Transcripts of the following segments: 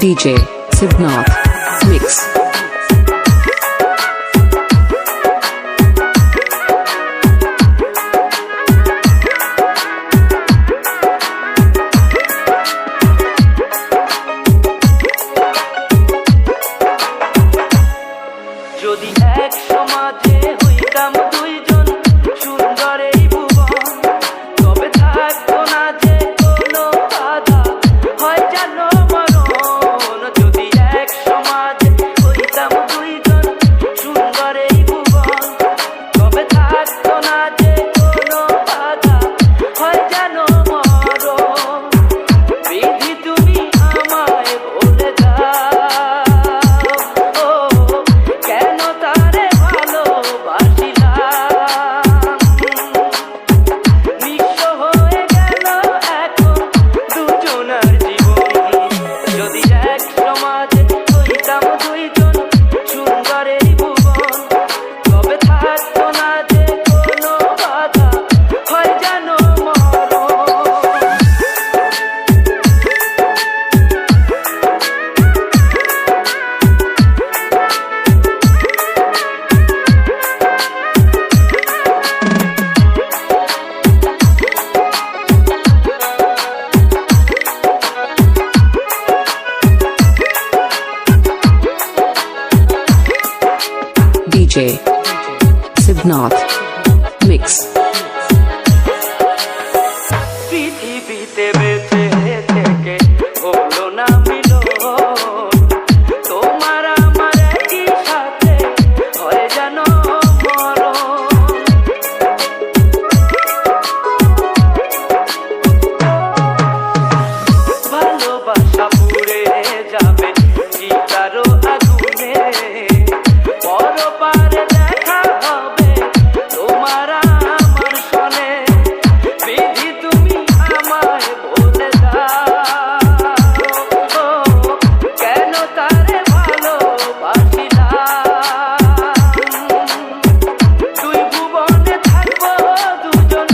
DJ Sibnath Mix. যদি এক সমাজে হইতাম দুইজন সুন্দর এই ভুবন, তবে থাকতো না যে কোনো বাধা, হয় জানো মরণ। যদি এক সমাজে হইতাম দুইজন সুন্দর এই ভুবন, তবে থাকতো না যে কোনো বাধা, হয় জানো মরণ। বিধি তুমি আমায় বলে দাও, ও কেন তারে ভালোবাসিলাম। নিঃস্ব হয়ে গেল এখন দুজনার জীবন। যদি এক সমাজে হইতাম দুইজন সুন্দর এই ভুবন, তবে থাকতো না যে কোনো বাধা, হয় জানো মরণ। DJ Sibnath Mix. পৃথিবীতে বেঁচে থেকে হলো না মিলন, তোমার আমার একই সাথে হয় জানো মরণ। ভালোবাসা পুড়ে যাবে চিতারো আগুনে, পরপারে দেখা হবে তোমার আমার সনে। বিধি তুমি আমায় বলে দাও, ও কেন তারে ভালোবাসিলাম। দুই ভুবনে থাকবো দুজন,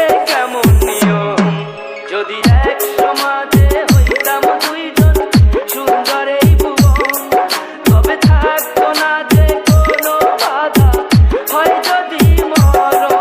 এ কেমন নিয়ম। যদি এক সমাজে হইতাম দুইজন সুন্দর এই ভুবন, তবে থাকতো না যে কোনো বাধা, হয় যদি মরণ।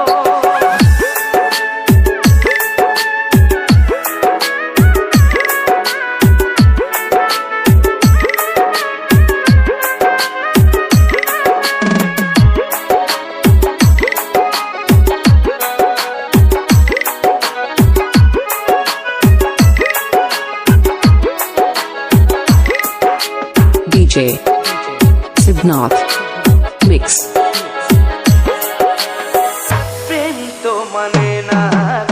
DJ Sibnath Mix. প্রেম তো মানে না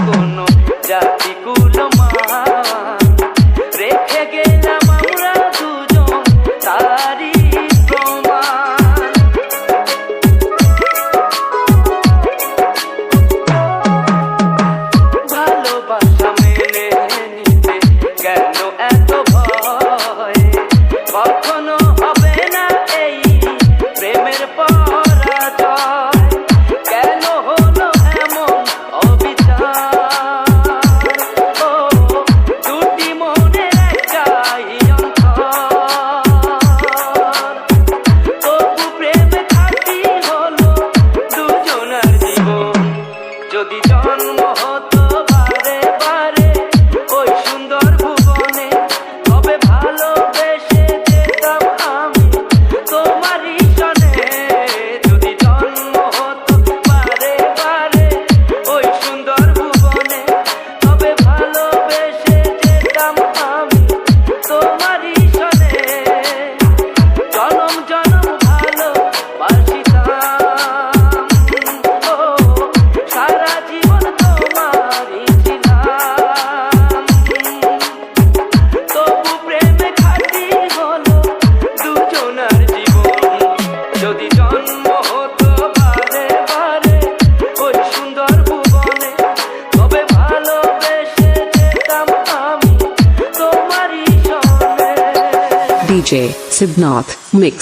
কোনো জাতি কুলমান, রেখে গেলাম আমরা দুজন তারই প্রমাণ। ভালোবাসা মেনে নিতে গেল এত ভয়, কখনো হবে না এই প্রেমের পরাজয়। কেন হলো এমন অবিচার, ও দুটি মনের একটাই অন্তর। তবু প্রেমে খাঁটি হলো দুজনার জীবন। যদি জন্ম হতো বারে বারে ওই সুন্দর ভুবনে, তবে ভালোবেসে যেতাম আমি তোমারই সনে। যদি জন্ম হতো বারে বারে ওই সুন্দর ভুবনে, তবে ভালোবেসে যেতাম আমি তোমারই সনে। জনম জনম ভালোবাসিতাম, ও সারা জীবন তোমারই ছিলাম। তবু প্রেমে খাঁটি হলো দুজনার জীবন। যদি জন্ম হতো বারে বারে ওই সুন্দর ভুবনে, তবে ভালোবেসে যেতাম আমি তোমারই সনে। DJ Sibnath Mix.